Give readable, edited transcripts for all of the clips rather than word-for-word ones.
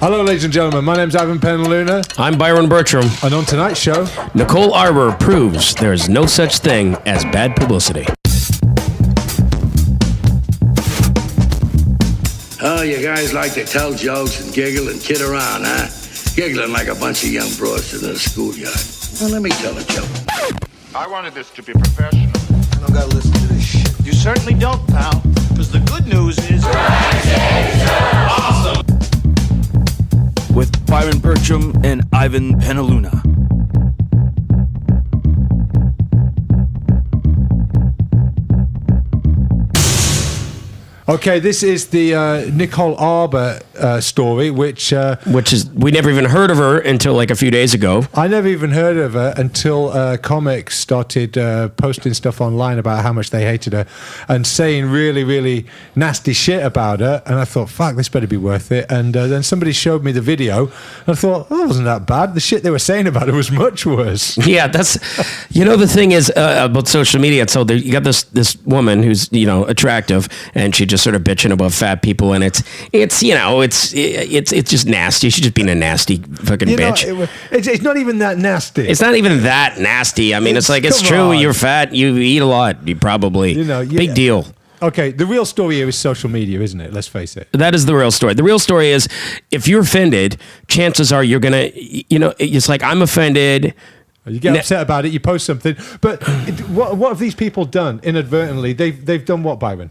Hello, ladies and gentlemen. My name's Ivan Penaluna. I'm Byron Bertram. And on tonight's show, Nicole Arbour proves there's no such thing as bad publicity. Oh, you guys like to tell jokes and giggle and kid around, huh? Giggling like a bunch of young broads in a schoolyard. Well, let me tell a joke. I wanted this to be professional. I don't gotta listen to this shit. You certainly don't, pal. Because the good news is... Awesome! With Byron Bertram and Ivan Penaluna. okay, this is the Nicole Arbour story, which is, we never even heard of her until like a few days ago. I never even heard of her until comics started posting stuff online about how much they hated her and saying really, really nasty shit about her. And I thought, fuck, this better be worth it. And then somebody showed me the video, and I thought, oh, it wasn't that bad. The shit they were saying about her was much worse. Yeah, that's, the thing is about social media. So you got this woman who's, attractive, and she just sort of bitching about fat people, and it's just nasty. She's just being a nasty fucking bitch. It's not even that nasty. It's not even that nasty. I mean, it's true. On. You're fat. You eat a lot. You probably big deal. Okay, the real story here is social media, isn't it? Let's face it. That is the real story. The real story is, if you're offended, chances are you're gonna, it's like, I'm offended. You get upset about it. You post something, but what have these people done inadvertently? They've done what, Byron?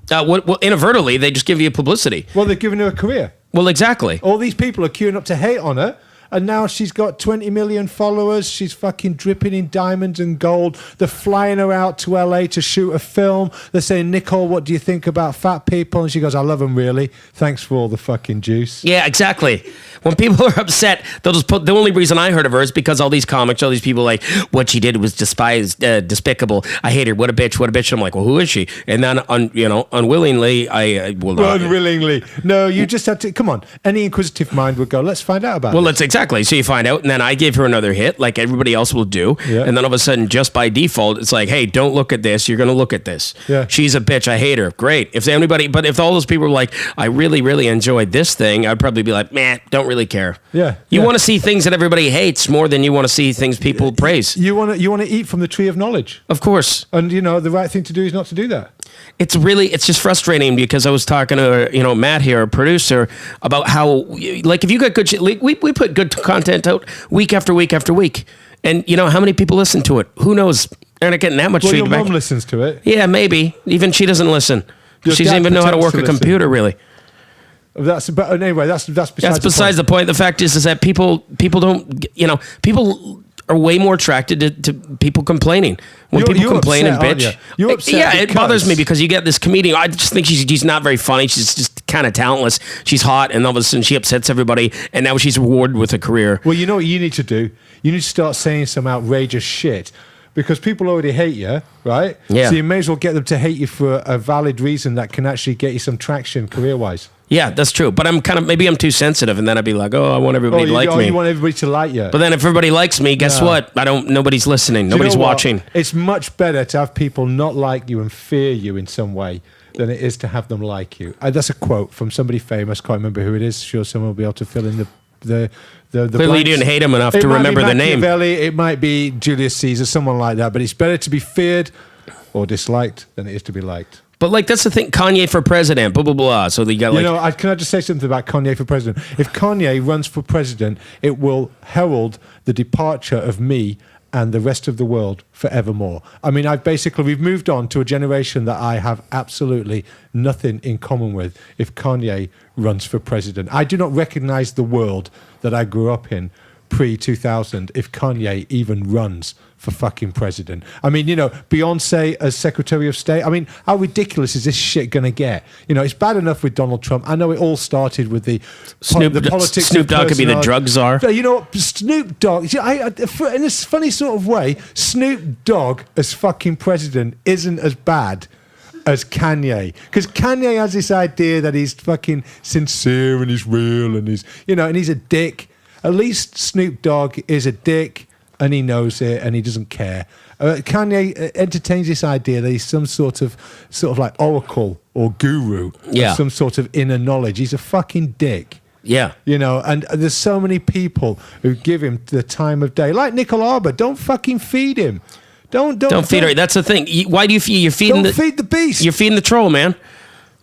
Well, inadvertently, they just give you publicity. Well, they've given her a career. Well, exactly. All these people are queuing up to hate on her, and now she's got 20 million followers. She's fucking dripping in diamonds and gold. They're flying her out to LA to shoot a film. They're saying, Nicole, what do you think about fat people? And she goes, I love them, really. Thanks for all the fucking juice. Yeah, exactly. When people are upset, they'll just put, the only reason I heard of her is because all these comics, all these people like, what she did was despicable. I hate her. What a bitch, what a bitch. I'm like, well, who is she? And then, unwillingly, I will not. Unwillingly. No, you just have to, come on. Any inquisitive mind would go, let's find out about it. Well, that's exactly. So you find out, and then I give her another hit, like everybody else will do. Yeah. And then all of a sudden, just by default, it's like, hey, don't look at this. You're going to look at this. Yeah. She's a bitch. I hate her. Great. But if all those people were like, I really, really enjoyed this thing, I'd probably be like, man, don't really care. Yeah. You want to see things that everybody hates more than you want to see things people praise. You want to eat from the tree of knowledge. Of course. And, the right thing to do is not to do that. It's just frustrating because I was talking to, Matt here, a producer, about how, like, if you got good shit, we put good content out week after week after week. And, how many people listen to it? Who knows? They're not getting that much feedback. Well, your mom listens to it. Yeah, maybe. Even she doesn't listen. She doesn't even know how to work a computer, really. But anyway, that's besides the point. The fact is that people don't, people are way more attracted to people complaining. When people complain upset, and bitch, you're upset. Yeah, it bothers me because you get this comedian. I just think she's not very funny. She's just kind of talentless. She's hot, and all of a sudden she upsets everybody, and now she's rewarded with a career. Well, you know what you need to do? You need to start saying some outrageous shit. Because people already hate you, right? Yeah. So you may as well get them to hate you for a valid reason that can actually get you some traction career-wise. Yeah, that's true. But maybe I'm too sensitive, and then I'd be like, I want everybody to like me. You want everybody to like you. But then if everybody likes me, guess what? Nobody's listening. Nobody's watching. It's much better to have people not like you and fear you in some way than it is to have them like you. That's a quote from somebody famous. Can't remember who it is. Sure, someone will be able to fill in the Clearly you didn't hate him enough to remember the name. It might be Julius Caesar, someone like that. But it's better to be feared or disliked than it is to be liked. But like that's the thing, Kanye for president, blah blah blah. So you got like, can I just say something about Kanye for president? If Kanye runs for president, it will herald the departure of me and the rest of the world forevermore. I mean, we've moved on to a generation that I have absolutely nothing in common with if Kanye runs for president. I do not recognize the world that I grew up in pre-2000 if Kanye even runs for fucking president. I mean, Beyonce as Secretary of State. I mean, how ridiculous is this shit going to get? It's bad enough with Donald Trump. I know it all started with the politics. Snoop Dogg could be the drug czar. You know what? Snoop Dogg, in this funny sort of way, Snoop Dogg as fucking president isn't as bad as Kanye. Because Kanye has this idea that he's fucking sincere and he's real and he's a dick. At least Snoop Dogg is a dick and he knows it and he doesn't care. Kanye entertains this idea that he's some sort of like oracle or guru, of some sort of inner knowledge. He's a fucking dick. Yeah. You know, and there's so many people who give him the time of day. Like Nicole Arbour, don't fucking feed him. Don't feed her. That's the thing. Why do you feed? You're feeding feed the beast. You're feeding the troll, man.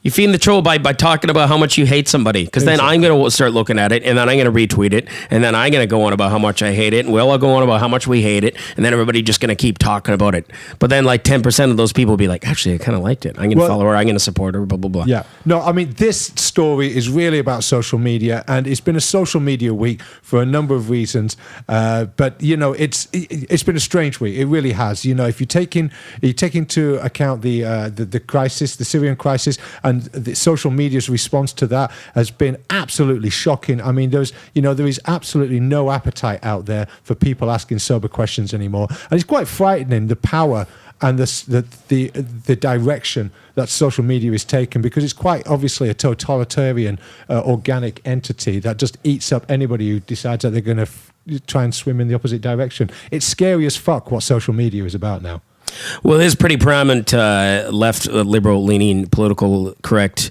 You're feeding the troll by talking about how much you hate somebody. Because then I'm going to start looking at it, and then I'm going to retweet it, and then I'm going to go on about how much I hate it, and we'll all go on about how much we hate it, and then everybody just going to keep talking about it. But then like 10% of those people will be like, actually, I kind of liked it. I'm going to follow her. I'm going to support her, blah, blah, blah. Yeah. No, I mean, this story is really about social media, and it's been a social media week for a number of reasons. But, you know, it's been a strange week. It really has. You know, if you take into account the crisis, the Syrian crisis, and the social media's response to that has been absolutely shocking. I mean, there is absolutely no appetite out there for people asking sober questions anymore, and it's quite frightening, the power and the direction that social media is taken, because it's quite obviously a totalitarian organic entity that just eats up anybody who decides that they're going to try and swim in the opposite direction. It's scary as fuck what social media is about now. Well, there's pretty prominent left, liberal-leaning, political correct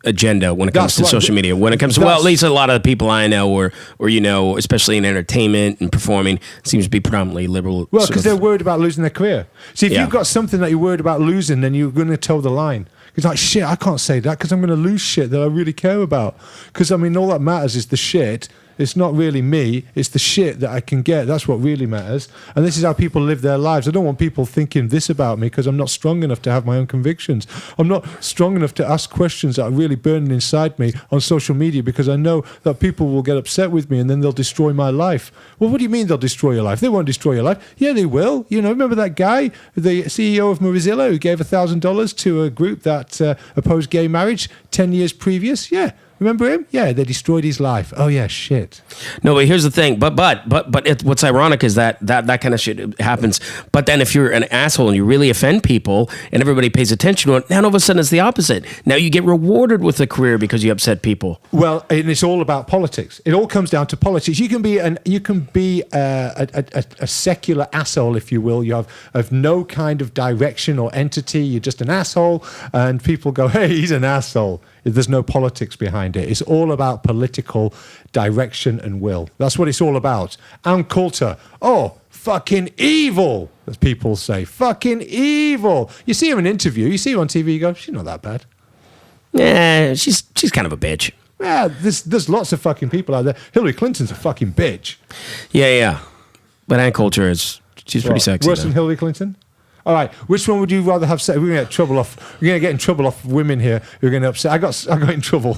agenda when it comes to social media. When it comes to, well, at least a lot of the people I know, or you know, especially in entertainment and performing, seems to be predominantly liberal. Well, because they're worried about losing their career. See, if you've got something that you're worried about losing, then you're going to toe the line. It's like, shit, I can't say that because I'm going to lose shit that I really care about. Because, I mean, all that matters is the shit. It's not really me. It's the shit that I can get. That's what really matters. And this is how people live their lives. I don't want people thinking this about me because I'm not strong enough to have my own convictions. I'm not strong enough to ask questions that are really burning inside me on social media because I know that people will get upset with me and then they'll destroy my life. Well, what do you mean they'll destroy your life? They won't destroy your life. Yeah, they will. You know, remember that guy, the CEO of Mozilla, who gave $1,000 to a group that opposed gay marriage 10 years previous? Yeah. Remember him? Yeah, they destroyed his life. Oh yeah, shit. No, but here's the thing. But what's ironic is that kind of shit happens. But then if you're an asshole and you really offend people and everybody pays attention to it, now all of a sudden it's the opposite. Now you get rewarded with a career because you upset people. Well, and it's all about politics. It all comes down to politics. You can be a secular asshole, if you will. You have no kind of direction or entity. You're just an asshole, and people go, "Hey, he's an asshole." There's no politics behind it. It's all about political direction and will. That's what it's all about. Ann Coulter, fucking evil, as people say. Fucking evil. You see her in an interview, you see her on TV, you go, she's not that bad. Yeah, she's kind of a bitch. Yeah, there's lots of fucking people out there. Hillary Clinton's a fucking bitch. Yeah. But Ann Coulter she's pretty sexy. Worse than Hillary Clinton? All right, which one would you rather have sex? We're going to get in trouble off women here who are going to upset. I got in trouble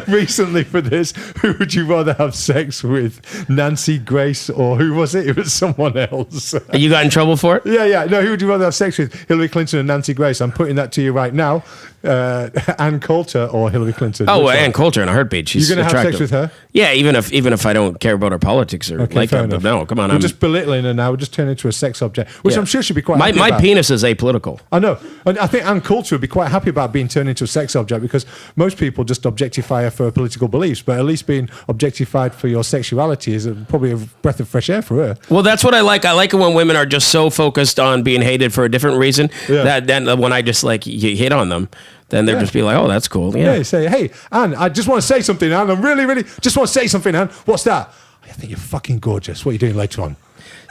recently for this. Who would you rather have sex with? Nancy Grace, or who was it? It was someone else. You got in trouble for it? Yeah. No, who would you rather have sex with? Hillary Clinton and Nancy Grace. I'm putting that to you right now. Ann Coulter or Hillary Clinton? Oh, well, Ann Coulter in a heartbeat. She's You're going to have attractive. sex with her? Yeah, even if I don't care about her politics or like her. But no, come on. We're just belittling her now. We're just turning into a sex object, which I'm sure she'd be quite happy my about. penis is apolitical. I know. And I think Ann Coulter would be quite happy about being turned into a sex object, because most people just objectify her for her political beliefs, but at least being objectified for your sexuality is probably a breath of fresh air for her. Well, that's what I like. I like it when women are just so focused on being hated for a different reason that then when I just you hit on them, then they'll just be like, oh, that's cool. Yeah. You say, hey, Ann, I just want to say something, Ann. I really just want to say something, Ann. What's that? I think you're fucking gorgeous. What are you doing later on?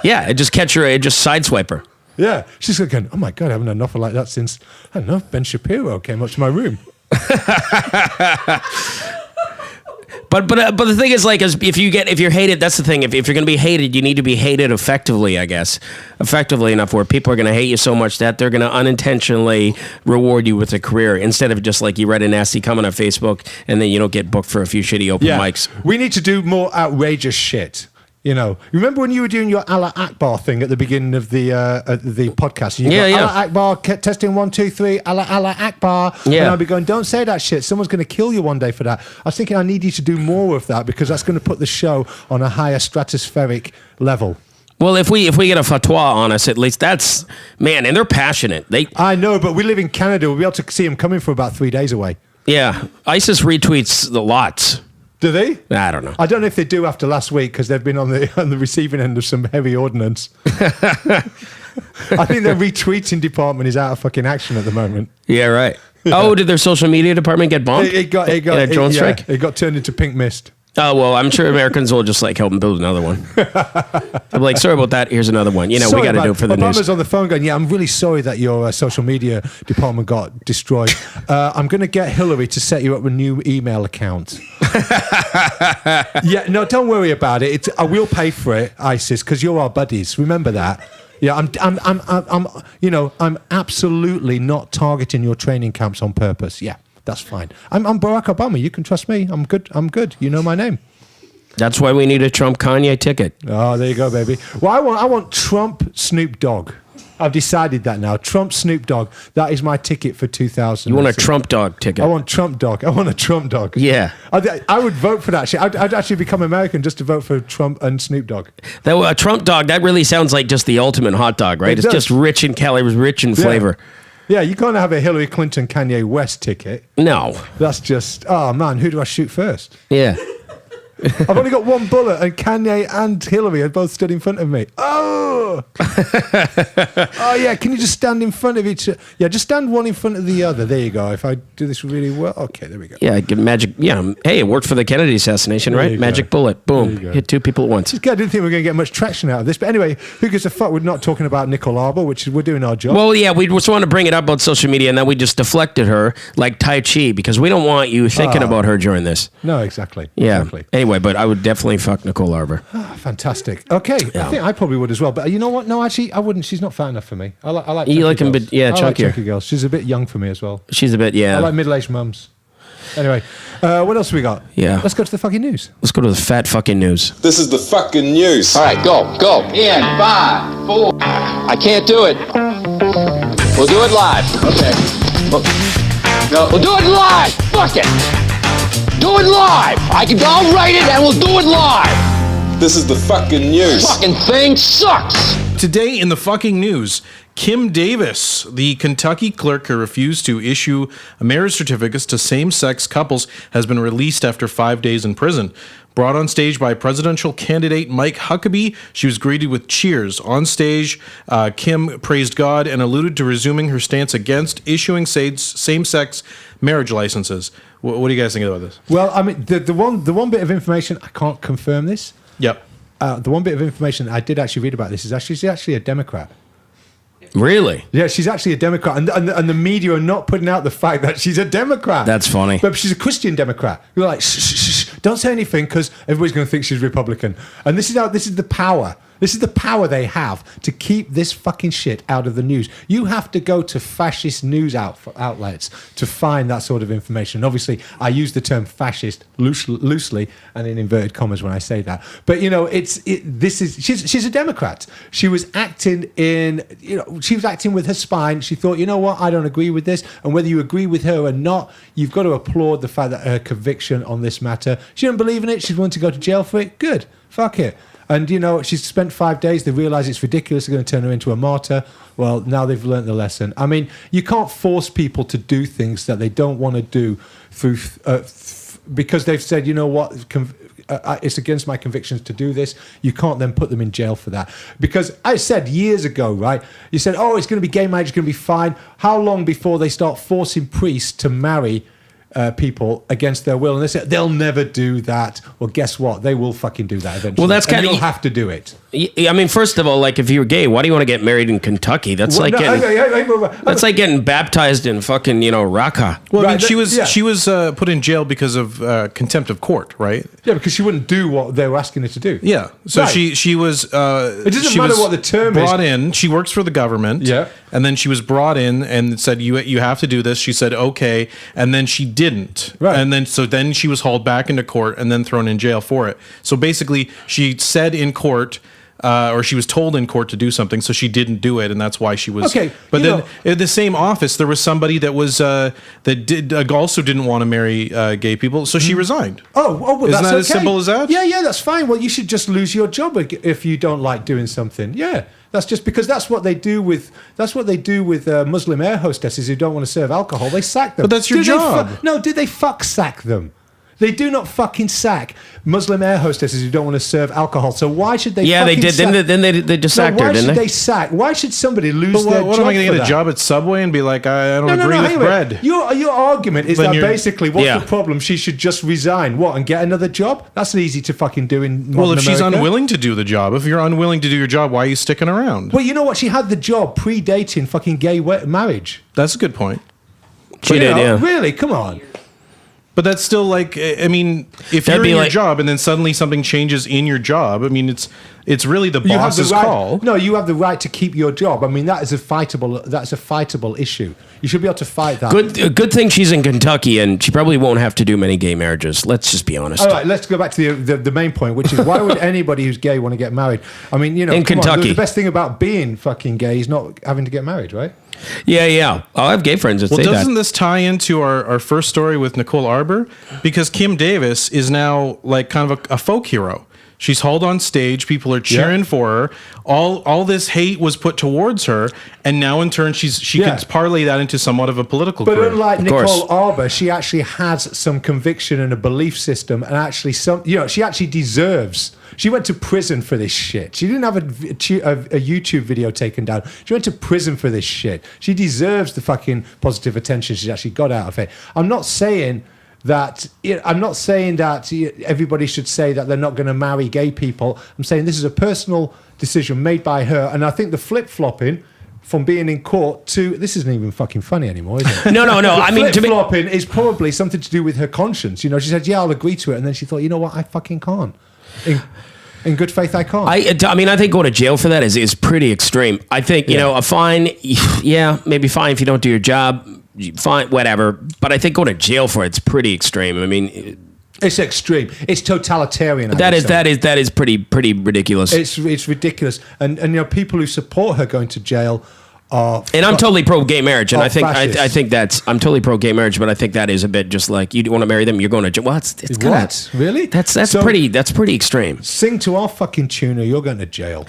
Yeah, just sideswipe her. Yeah. She's going, oh my God, I haven't had an offer like that since, I don't know, Ben Shapiro came up to my room. But the thing is, if you're hated, that's the thing. If you're going to be hated, you need to be hated effectively, I guess. Effectively enough where people are going to hate you so much that they're going to unintentionally reward you with a career, instead of just like you read a nasty comment on Facebook and then you don't get booked for a few shitty open mics. We need to do more outrageous shit. You know, remember when you were doing your Allah Akbar thing at the beginning of the podcast? Allah Akbar, testing 1, 2, 3, Allah Akbar. Yeah. And I'd be going, don't say that shit. Someone's going to kill you one day for that. I was thinking I need you to do more of that, because that's going to put the show on a higher stratospheric level. Well, if we get a fatwa on us, at least that's, man, and they're passionate. I know, but we live in Canada. We'll be able to see them coming from about 3 days away. Yeah. ISIS retweets the lots. Do they? I don't know. I don't know if they do after last week, because they've been on the receiving end of some heavy ordnance. I think their retweeting department is out of fucking action at the moment. Yeah, right. Oh, did their social media department get bombed? It got in a drone strike? It got turned into pink mist. Oh, well, I'm sure Americans will just like help them build another one. I'm like, sorry about that. Here's another one. You know, we got to do it for the Obama's news. on the phone going, yeah, I'm really sorry that your social media department got destroyed. I'm going to get Hillary to set you up a new email account. Yeah, no, don't worry about it. I will pay for it, ISIS, because you're our buddies. Remember that. Yeah, I'm absolutely not targeting your training camps on purpose. Yeah. That's fine. I'm Barack Obama. You can trust me. I'm good. You know my name. That's why we need a Trump Kanye ticket. Oh, there you go, baby. Well, I want Trump Snoop Dogg. I've decided that now. Trump Snoop Dogg. That is my ticket for 2000. You want a Trump dog ticket? I want Trump Dog. I want a Trump Dog. Yeah. I would vote for that shit. I'd actually become American just to vote for Trump and Snoop Dogg. A Trump dog, that really sounds like just the ultimate hot dog, right? It's just rich in calories, rich in flavor. Yeah, you can't have a Hillary Clinton, Kanye West ticket. No. That's just, oh man, who do I shoot first? Yeah. I've only got one bullet, and Kanye and Hillary are both stood in front of me. Oh! Oh, yeah, can you just stand in front of each other? Yeah, just stand one in front of the other. There you go. If I do this really well. Okay, there we go. Yeah, magic. Yeah, hey, it worked for the Kennedy assassination, There right? you Magic go. bullet. Boom. There you go. Hit two people at once. I didn't think we were going to get much traction out of this. But anyway, who gives a fuck? We're not talking about Nicole Arbour, which is, we're doing our job. Well, yeah, we just want to bring it up on social media, and then we just deflected her like Tai Chi because we don't want you thinking about her during this. No, exactly. Yeah. Exactly. Anyway, but I would definitely fuck Nicole Arbour. Fantastic. Okay, Yeah. I think I probably would as well. But you know what? No, actually, I wouldn't. She's not fat enough for me. I like. You chunky like 'em girls. bit- yeah, I like chunkier. chunky girls. She's a bit young for me as well. She's a bit, I yeah. like middle-aged mums. Anyway, what else we got? Yeah. Let's go to the fucking news. Let's go to the fat fucking news. This is the fucking news. All right, go. In 5, 4. I can't do it. We'll do it live. Okay. No, we'll do it live. Fuck it. Do it live. I'll write it and we'll do it live. This is the fucking news. Fucking thing sucks. Today in the fucking news, Kim Davis, the Kentucky clerk who refused to issue marriage certificates to same-sex couples, has been released after 5 days in prison. Brought on stage by presidential candidate Mike Huckabee, she was greeted with cheers. On stage, Kim praised God and alluded to resuming her stance against issuing same-sex marriage licenses. What do you guys think about this? Well, I mean, the one bit of information, I can't confirm this. Yep. The one bit of information I did actually read about this is she's actually a Democrat. Really? Yeah, she's actually a Democrat, and the media are not putting out the fact that she's a Democrat. That's funny. But she's a Christian Democrat. You're like, shh, shh, shh, don't say anything because everybody's going to think she's Republican. And this is the power. This is the power they have to keep this fucking shit out of the news. You have to go to fascist news outlets to find that sort of information. Obviously, I use the term fascist loosely and in inverted commas when I say that. But you know, she's a Democrat. She was acting with her spine. She thought, you know what, I don't agree with this. And whether you agree with her or not, you've got to applaud the fact that her conviction on this matter. She didn't believe in it. She's willing to go to jail for it. Good. Fuck it. And, you know, she's spent 5 days. They realise it's ridiculous. They're going to turn her into a martyr. Well, now they've learnt the lesson. I mean, you can't force people to do things that they don't want to do because they've said, you know what, it's against my convictions to do this. You can't then put them in jail for that. Because I said years ago, right, you said, oh, it's going to be gay marriage, it's going to be fine. How long before they start forcing priests to marry people against their will? And they said they'll never do that. Well, guess what? They will fucking do that eventually. Well, that's kind of, you'll have to do it. I mean, first of all, like if you're gay, why do you want to get married in Kentucky? That's like getting baptized in fucking, you know, Raqqa. Well, I mean, Right, she was put in jail because of contempt of court, right? Yeah, because she wouldn't do what they were asking her to do. Yeah. So Right. she was. It doesn't matter what the term is. Brought in. She works for the government. Yeah. And then she was brought in and said, "You have to do this." She said, "Okay," and then she didn't. Right. And then she was hauled back into court and then thrown in jail for it. So basically, she said in court. Or she was told in court to do something, so she didn't do it, and that's why she was. Okay, but you then know- in the same office, there was somebody that was also didn't want to marry gay people, so she resigned. Oh, well, Isn't that's that okay. as simple as that? Yeah, that's fine. Well, you should just lose your job if you don't like doing something. Yeah, that's just because that's what they do with Muslim air hostesses who don't want to serve alcohol. They sack them. But that's your job. Did they fuck sack them? They do not fucking sack Muslim air hostesses who don't want to serve alcohol. So why should they? Yeah, they fucking did. Sack? Then they just sacked her, Why didn't should they? they sack? Why should somebody lose But their what job? am I going to for get a that? job at Subway and be like, I don't agree with hang on. bread? Your argument is Then that you're- basically, what's Yeah. the problem? She should just resign. What, and get another job? That's easy to fucking do in Well, modern if she's America. unwilling to do the job, if you're unwilling to do your job, why are you sticking around? Well, you know what? She had the job predating fucking gay marriage. That's a good point. She You did, know, yeah. Really? Come on. But that's still like, I mean, if That'd you're be in your like- job and then suddenly something changes in your job, I mean, it's really the You have the boss's right. call. No, you have the right to keep your job. I mean, that's a fightable issue. You should be able to fight that. Good thing she's in Kentucky, and she probably won't have to do many gay marriages. Let's just be honest. All right, let's go back to the main point, which is why would anybody who's gay want to get married? I mean, you know, In come on, Kentucky. the best thing about being fucking gay is not having to get married, right? Yeah. I have gay friends that Well, say doesn't that. this tie into our first story with Nicole Arbour? Because Kim Davis is now like kind of a folk hero. She's hauled on stage. People are cheering for her. All this hate was put towards her, and now in turn she Yeah. can parlay that into somewhat of a political But career. unlike course. Nicole Arbour, she actually has some conviction and a belief system, and actually she actually deserves. She went to prison for this shit. She didn't have a YouTube video taken down. She went to prison for this shit. She deserves the fucking positive attention she's actually got out of it. I'm not saying that everybody should say that they're not going to marry gay people. I'm saying this is a personal decision made by her, and I think the flip-flopping from being in court to this isn't even fucking funny anymore, is it? No. I mean, to me, Flip-flopping is probably something to do with her conscience. You know, she said, "Yeah, I'll agree to it," and then she thought, "You know what? I fucking can't." In good faith, I can't. I mean, I think going to jail for that is pretty extreme. I think, you know, a fine, yeah, maybe fine if you don't do your job, fine, whatever. But I think going to jail for it's pretty extreme. I mean, it's extreme. It's totalitarian. that is pretty ridiculous. It's ridiculous. And you know, people who support her going to jail are. And I'm totally pro gay marriage, and Oh, I think fascists. I'm totally pro gay marriage, but I think that is a bit just like you want to marry them, you're going to jail. Well, it's kinda, What? Really? That's So- pretty extreme. Sing to our fucking tune or you're going to jail.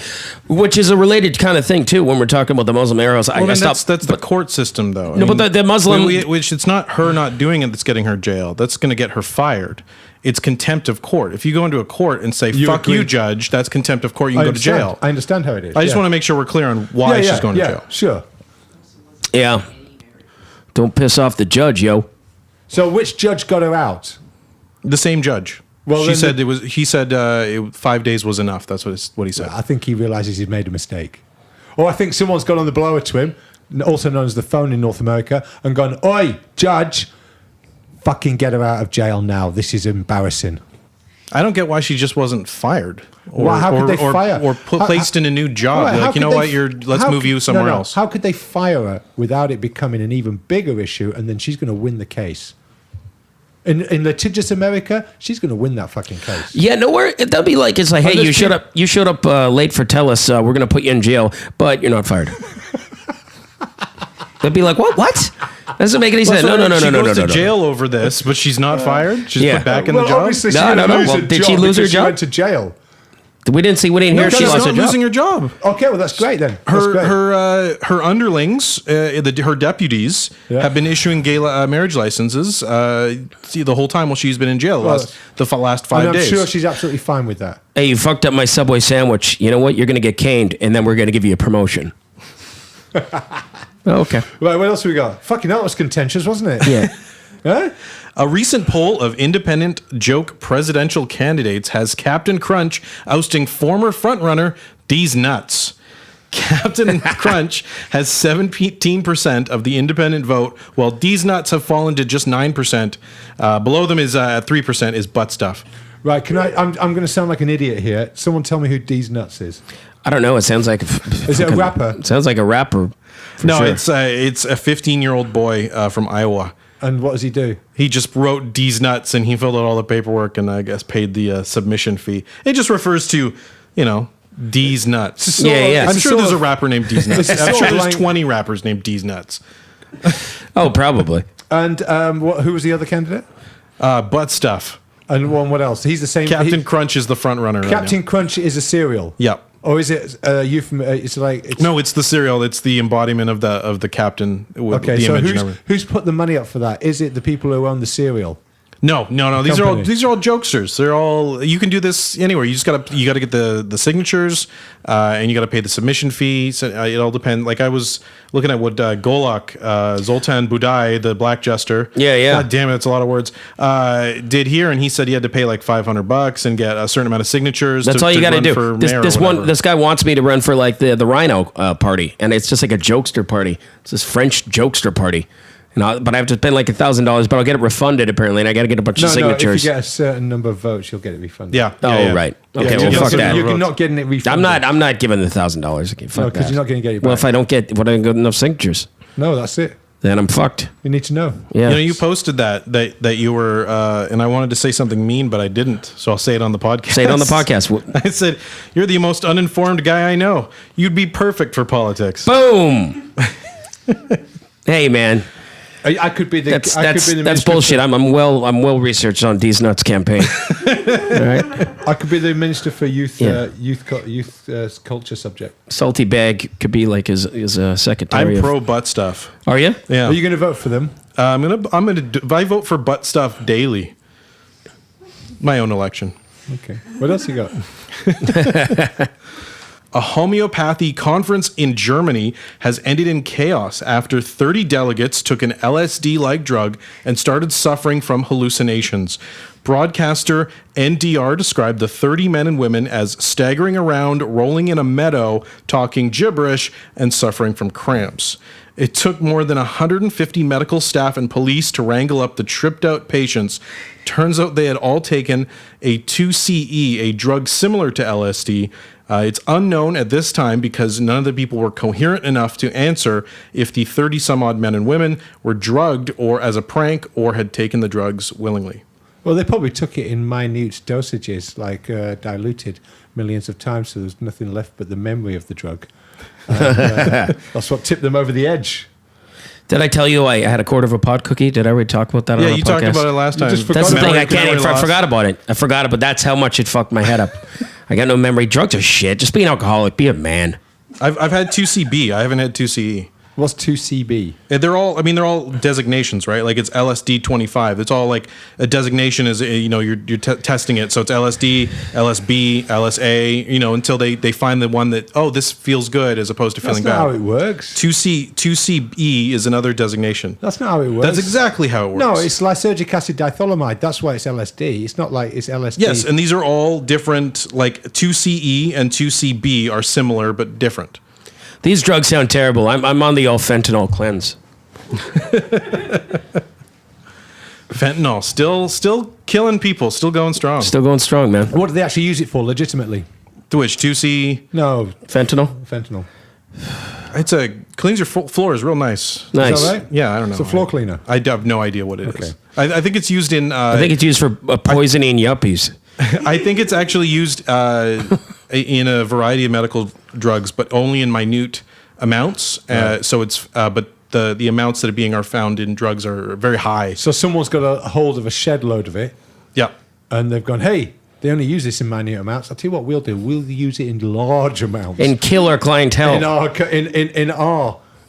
Which is a related kind of thing too when we're talking about the Muslim arrows. Well, then that's the court system, though. No, but the Muslim- which it's not her not doing it that's getting her jailed. That's going to get her fired. It's contempt of court. If you go into a court and say "fuck agree. you, judge," that's contempt of court. You can go to jail. I understand how it is. I just want to make sure we're clear on why she's going to jail. Sure. Yeah, don't piss off the judge, yo. So which judge got her out? The same judge. Well, Well, then said it was. He said 5 days was enough. That's what he said. I think he realizes he's made a mistake. Or I think someone's gone on the blower to him, also known as the phone in North America, and gone, "Oi, judge, fucking get her out of jail now. This is embarrassing." I don't get why she just wasn't fired, or Well, how could they fire? placed in a new job. All right, how like, you could know they what? Let's how move could- you somewhere else. How could they fire her without it becoming an even bigger issue, and then she's going to win the case? In litigious America, she's going to win that fucking case. Yeah, nowhere. That'd be like it's like, hey, there's you showed up late for Tellus. We're gonna put you in jail, but you're not fired. They'd be like, what? What? That doesn't make any sense. So No. She goes to jail over this, but she's not fired. She's Yeah. put back in Well, the job. obviously, she No, didn't no. lose Well, her did job she lose her because job? She went to jail. We didn't didn't hear she she's lost her not job. losing her job. Okay, well that's great then. That's great. Her underlings, her deputies, Yeah. have been issuing gay marriage licenses the whole time while she's been in jail. The last 5 and I'm days. sure she's absolutely fine with that. Hey, you fucked up my Subway sandwich. You know what? You're gonna get caned, and then we're gonna give you a promotion. Okay. Right, what else we got? Fucking that was contentious, wasn't it? Yeah. Huh? A recent poll of independent joke presidential candidates has Captain Crunch ousting former frontrunner Deez Nuts. Captain Crunch has 17% of the independent vote, while Deez Nuts have fallen to just 9%. Below them is 3% is butt stuff. Right, can I'm going to sound like an idiot here. Someone tell me who Deez Nuts is. I don't know. It sounds like Is it a rapper? It sounds like a rapper. No, sure. it's a 15-year-old boy from Iowa. And what does he do? He just wrote Deez Nuts and he filled out all the paperwork and I guess paid the submission fee. It just refers to, Deez Nuts. Yeah. I'm sure there's a rapper named Deez Nuts. It's I'm sort sure of there's like- 20 rappers named Deez Nuts. Oh, probably. And who was the other candidate? Butt stuff. And what else? He's the same. Captain Crunch is the front runner. Captain Crunch is a cereal. Yep. Or is it it's like it's, No, it's the cereal. It's the embodiment of the captain with Okay, the so image and everything. who's put the money up for that? Is it the people who own the cereal? No. These Company. are all jokesters. They're all. You can do this anywhere. You gotta get the signatures, and you gotta pay the submission fee. So, it all depends. Like I was looking at what Golok, Zoltan Budai, the Black Jester. Yeah. God damn it, it's a lot of words. Did here, and he said he had to pay like $500 and get a certain amount of signatures. That's all you got to do. For mayor or This guy wants me to run for like the Rhino party, and it's just like a jokester party. It's this French jokester party. But I have to spend like $1,000, but I'll get it refunded apparently, and I got to get a bunch of signatures. No, if you get a certain number of votes, you'll get it refunded. Yeah. Right. Okay, well, fuck that. You're not getting it refunded. I'm not giving the $1,000. Okay, fuck No, because that. you're not going to get it back. Well, if I don't get enough signatures, No, that's it. then I'm fucked. You need to know. Yeah. You posted that you were, and I wanted to say something mean, but I didn't. So I'll say it on the podcast. Say it on the podcast. I said, "You're the most uninformed guy I know. You'd be perfect for politics." Boom. Hey, man. I could be the. That's minister bullshit. for- I'm well researched on Deez Nuts campaign. All right. I could be the minister for youth. Yeah. Youth culture subject. Salty Bag could be like his secretary. I'm pro butt stuff. Are you? Yeah. Are you going to vote for them? I'm gonna. I vote for butt stuff daily. My own election. Okay. What else you got? A homeopathy conference in Germany has ended in chaos after 30 delegates took an LSD-like drug and started suffering from hallucinations. Broadcaster NDR described the 30 men and women as staggering around, rolling in a meadow, talking gibberish, and suffering from cramps. It took more than 150 medical staff and police to wrangle up the tripped-out patients. Turns out they had all taken a 2CE, a drug similar to LSD. It's unknown at this time because none of the people were coherent enough to answer if the 30-some-odd men and women were drugged or as a prank or had taken the drugs willingly. Well, they probably took it in minute dosages, like diluted millions of times, so there's nothing left but the memory of the drug. That's what tipped them over the edge. Did I tell you I had a quarter of a pot cookie? Did I already talk about that on Yeah, the podcast? you talked about it last time. just forgot That's the thing. Memory- I can't. memory I loss. forgot about it. I forgot about. That's how much it fucked my head up. I got no memory. Drugs are shit. Just be an alcoholic. Be a man. I've had 2CB. I haven't had 2CE. What's 2CB? They're all designations, right? Like it's LSD 25. It's all like a designation is, you're testing it. So it's LSD, LSB, LSA, until they find the one that, this feels good as opposed to That's feeling not bad. how it works. 2CE is another designation. That's not how it works. That's exactly how it works. No, it's lysergic acid ditholamide. That's why it's LSD. It's not like it's LSD. Yes, and these are all different, like 2CE and 2CB are similar but different. These drugs sound terrible. I'm on the old fentanyl cleanse. Fentanyl, still killing people, still going strong. Still going strong, man. What do they actually use it for legitimately? To which 2C, No, Fentanyl. fentanyl. cleans your floors real nice. Nice. Is that right? Yeah, I don't know. It's a floor cleaner. I have no idea what it is. Okay. I think it's used in. I think it's used for poisoning yuppies. I think it's actually used in a variety of medical drugs, but only in minute amounts. So it's but the amounts that are found in drugs are very high. So someone's got a hold of a shed load of it, Yeah. and they've gone, hey, they only use this in minute amounts. I'll tell you what we'll do. We'll use it in large amounts. And kill our clientele.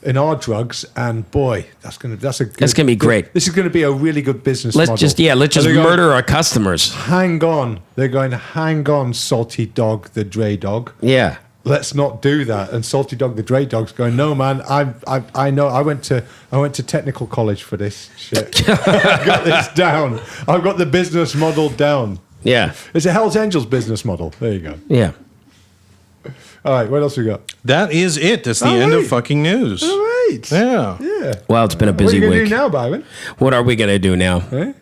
In our drugs, and boy, that's gonna be great. This is gonna be a really good business model. Let's just murder our customers. Hang on, they're going to hang on, Salty Dog, the Dre Dog. Yeah. Let's not do that. And Salty Dog, the Dre Dog's going, no, man. I know. I went to technical college for this shit. I've got this down. I've got the business model down. Yeah. It's a Hell's Angels business model. There you go. Yeah. All right, what else we got? That is it. That's the All end right. of fucking news. All right. Yeah. Yeah. Well, it's been a What are busy you going to week. do now, Byron? What are we going to do now? Eh?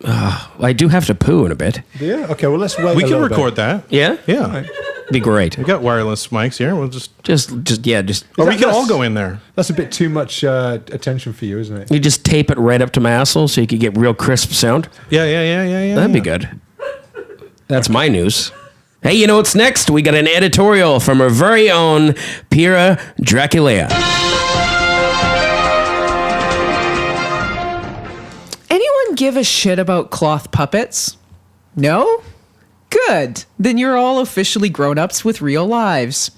I do have to poo in a bit. Yeah. Okay. Well, let's wait. We a can little record bit. that. Yeah? Yeah. Be great. We got wireless mics here. We'll just. Just. Or we can all go in there. That's a bit too much attention for you, isn't it? You just tape it right up to my asshole so you could get real crisp sound. Yeah. That'd be good. That's my news. Hey, you know what's next? We got an editorial from our very own Pira Draculea. Anyone give a shit about cloth puppets? No? Good. Then you're all officially grown-ups with real lives.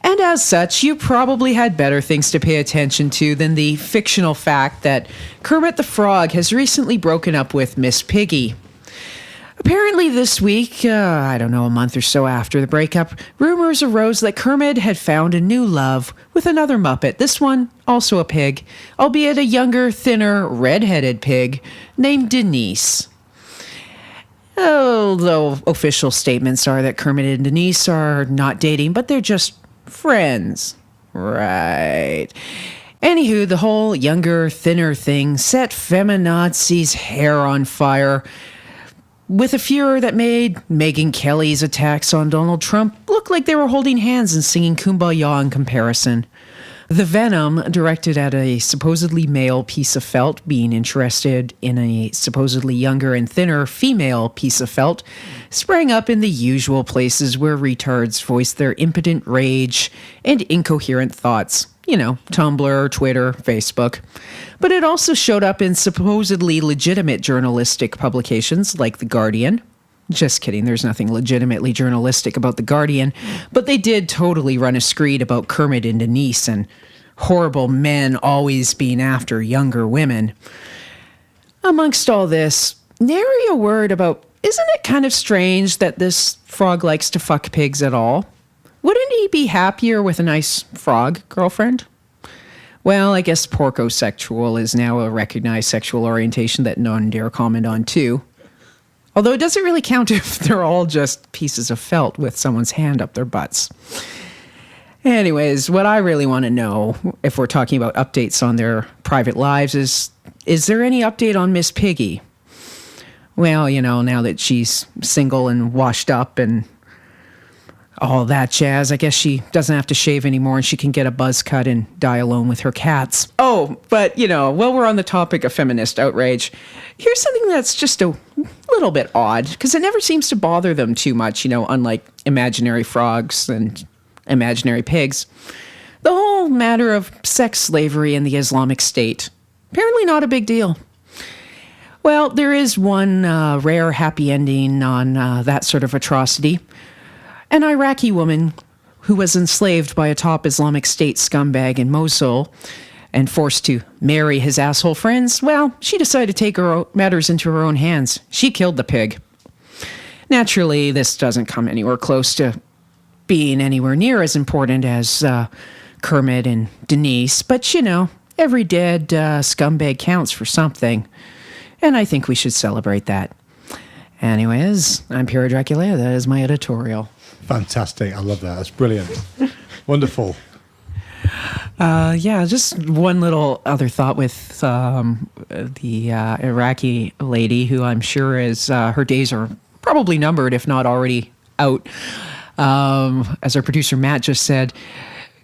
And as such, you probably had better things to pay attention to than the fictional fact that Kermit the Frog has recently broken up with Miss Piggy. Apparently this week, I don't know, a month or so after the breakup, rumors arose that Kermit had found a new love with another Muppet. This one, also a pig, albeit a younger, thinner, red-headed pig named Denise. Although official statements are that Kermit and Denise are not dating, but they're just friends. Right. Anywho, the whole younger, thinner thing set feminazis' hair on fire, with a furor that made Megyn Kelly's attacks on Donald Trump look like they were holding hands and singing Kumbaya in comparison. The venom, directed at a supposedly male piece of felt being interested in a supposedly younger and thinner female piece of felt, sprang up in the usual places where retards voice their impotent rage and incoherent thoughts. You know, Tumblr, Twitter, Facebook. But it also showed up in supposedly legitimate journalistic publications like The Guardian. Just kidding, there's nothing legitimately journalistic about The Guardian, but they did totally run a screed about Kermit and Denise and horrible men always being after younger women. Amongst all this, nary a word about, isn't it kind of strange that this frog likes to fuck pigs at all? Wouldn't he be happier with a nice frog girlfriend? Well, I guess porcosexual is now a recognized sexual orientation that none dare comment on too. Although it doesn't really count if they're all just pieces of felt with someone's hand up their butts. Anyways, what I really want to know, if we're talking about updates on their private lives, is there any update on Miss Piggy? Well, you know, now that she's single and washed up and all that jazz, I guess she doesn't have to shave anymore and she can get a buzz cut and die alone with her cats. Oh, but, you know, while we're on the topic of feminist outrage, here's something that's just a little bit odd, because it never seems to bother them too much, you know, unlike imaginary frogs and imaginary pigs. The whole matter of sex slavery in the Islamic State. Apparently not a big deal. Well, there is one rare happy ending on that sort of atrocity. An Iraqi woman who was enslaved by a top Islamic State scumbag in Mosul and forced to marry his asshole friends, well, she decided to take her matters into her own hands. She killed the pig. Naturally, this doesn't come anywhere close to being anywhere near as important as Kermit and Denise, but, you know, every dead scumbag counts for something, and I think we should celebrate that. Anyways, I'm Pierre Dracula. That is my editorial. Fantastic. I love that. That's brilliant. Wonderful. Yeah, just one little other thought with the Iraqi lady, who I'm sure is, her days are probably numbered, if not already out. As our producer Matt just said,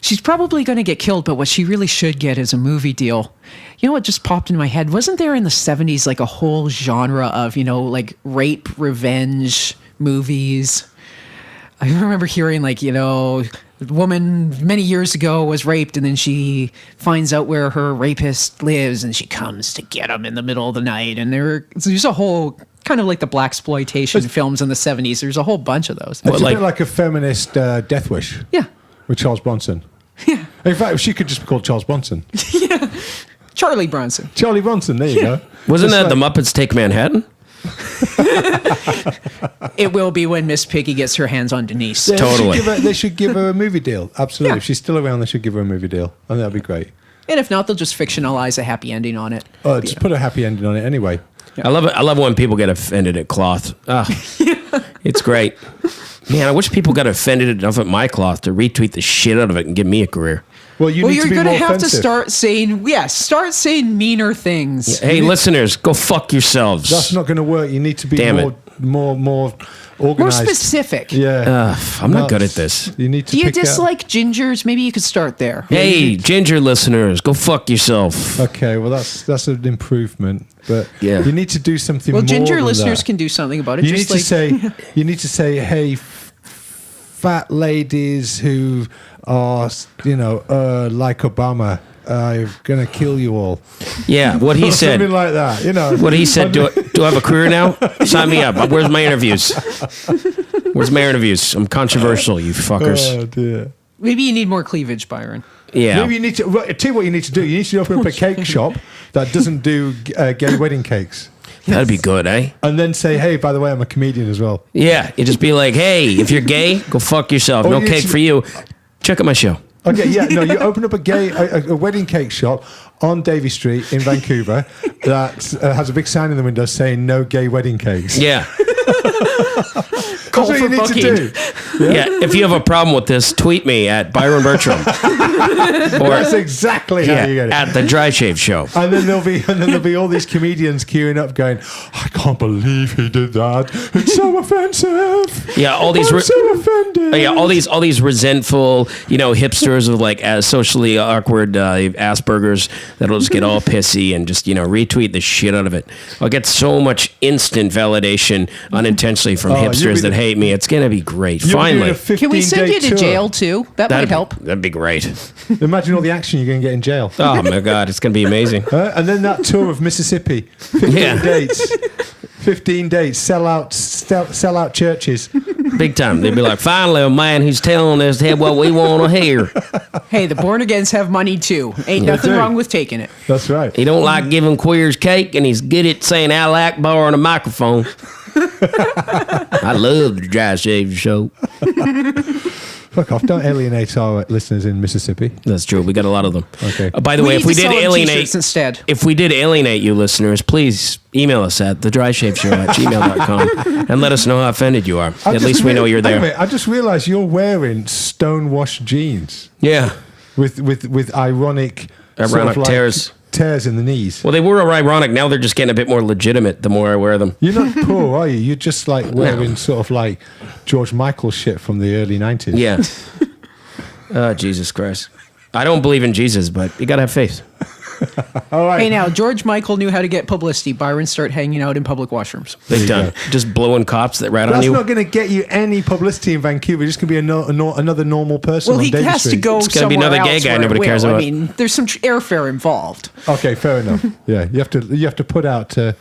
she's probably going to get killed, but what she really should get is a movie deal. You know what just popped into my head? Wasn't there in the 70s like a whole genre of, you know, like rape revenge movies? I remember hearing, like, you know, a woman many years ago was raped, and then she finds out where her rapist lives, and she comes to get him in the middle of the night. And there's a whole kind of like the blaxploitation films in the 70s. There's a whole bunch of those. It's a bit like a feminist Death Wish. Yeah. With Charles Bronson. Yeah. In fact, she could just be called Charles Bronson. Yeah. Charlie Bronson. Charlie Bronson, there you go. Wasn't that The Muppets Take Manhattan? It will be when Miss Piggy gets her hands on Denise. Yeah, Totally. They should give her a movie deal. Absolutely. Yeah. If she's still around, they should give her a movie deal. I think that'd be great. And if not, they'll just fictionalize a happy ending on it. Just put a happy ending on it anyway. I love it. I love when people get offended at cloth. It's great. Man, I wish people got offended enough at my cloth to retweet the shit out of it and give me a career. Well, you're going to have to start saying meaner things. Hey, listeners, go fuck yourselves. That's not going to work. You need to be more organized. More specific. Yeah. I'm not good at this. You need to. Do you dislike gingers? Maybe you could start there. Hey, ginger listeners, go fuck yourself. Okay, well that's an improvement, but yeah. You need to do something. Well, more ginger than listeners that. can do something about it. You need to say, hey, fat ladies who are, like Obama, I'm gonna kill you all. Yeah, what he said. Something like that, you know. What he said. Do I have a career now? Sign me up. Where's my interviews? I'm controversial, you fuckers. Oh dear. Maybe you need more cleavage, Byron. Yeah. Maybe you need to. Tell you what you need to do. You need to open up a cake shop that doesn't do gay wedding cakes. That'd be good, eh? And then say, hey, by the way, I'm a comedian as well. Yeah, you just be like, hey, if you're gay, go fuck yourself. Oh, No you cake should- for you. Check out my show. Okay, yeah, no, you open up a wedding cake shop on Davy Street in Vancouver that has a big sign in the window saying no gay wedding cakes. Yeah. That's what you need to do. Yeah, if you have a problem with this, tweet me at Byron Bertram. Or That's exactly how you get it. at the Dry Shave Show. And then there'll be all these comedians queuing up, going, "I can't believe he did that. It's so offensive. Yeah, all these I'm so offended." yeah, all these resentful, hipsters with like socially awkward Asperger's that'll just get all pissy and just retweet the shit out of it. I'll get so much instant validation unintentionally from you'll be hipsters that the- hate me. It's gonna be great. You're doing Finally, a Can we send 15-day you to tour. jail too? That might help. That'd be great. Imagine all the action you're going to get in jail. Oh my god, it's gonna be amazing. And then that tour of Mississippi, 15 Yeah. dates. 15 dates, sell out churches. Big time. They'd be like, finally, a man who's telling us what we want to hear. Hey, the born agains have money too. Ain't nothing do. wrong with taking it. That's right. He don't like giving queers cake, and he's good at saying Al Akbar on a microphone. I love the Dry Shave Show. Fuck off. Don't alienate our listeners in Mississippi. That's true. We got a lot of them. Okay. By the way, need if we to did sell them alienate, t-shirts instead. if we did alienate you listeners, please email us at thedryshaveshow@gmail.com and let us know how offended you are. At least we know you're there. Anyway, I just realised you're wearing stonewashed jeans Yeah. with ironic sort of like tears in the knees. Well, they were ironic. Now they're just getting a bit more legitimate the more I wear them. You're not poor, are you? You're just like wearing sort of like George Michael shit from the early 90s. Yeah. Oh, Jesus Christ. I don't believe in Jesus, but you got to have faith. All right. Hey, now, George Michael knew how to get publicity. Byron, start hanging out in public washrooms. Big time. Just blowing cops that rat on That's you. not going to get you any publicity in Vancouver. You're just going to be another normal person Well, on he Davy has Street. to go It's gonna be somewhere another gay else guy where it nobody will. cares about. I mean, there's some airfare involved. Okay, fair enough. Yeah, you have to put out to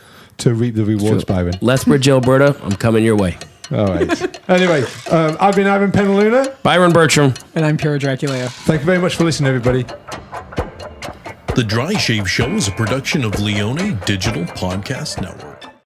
reap the rewards, Byron. Lethbridge, Alberta, I'm coming your way. All right. Anyway, I've been Ivan Penaluna. Byron Bertram. And I'm Pura Dracula. Thank you very much for listening, everybody. The Dry Shave Show is a production of Leone Digital Podcast Network.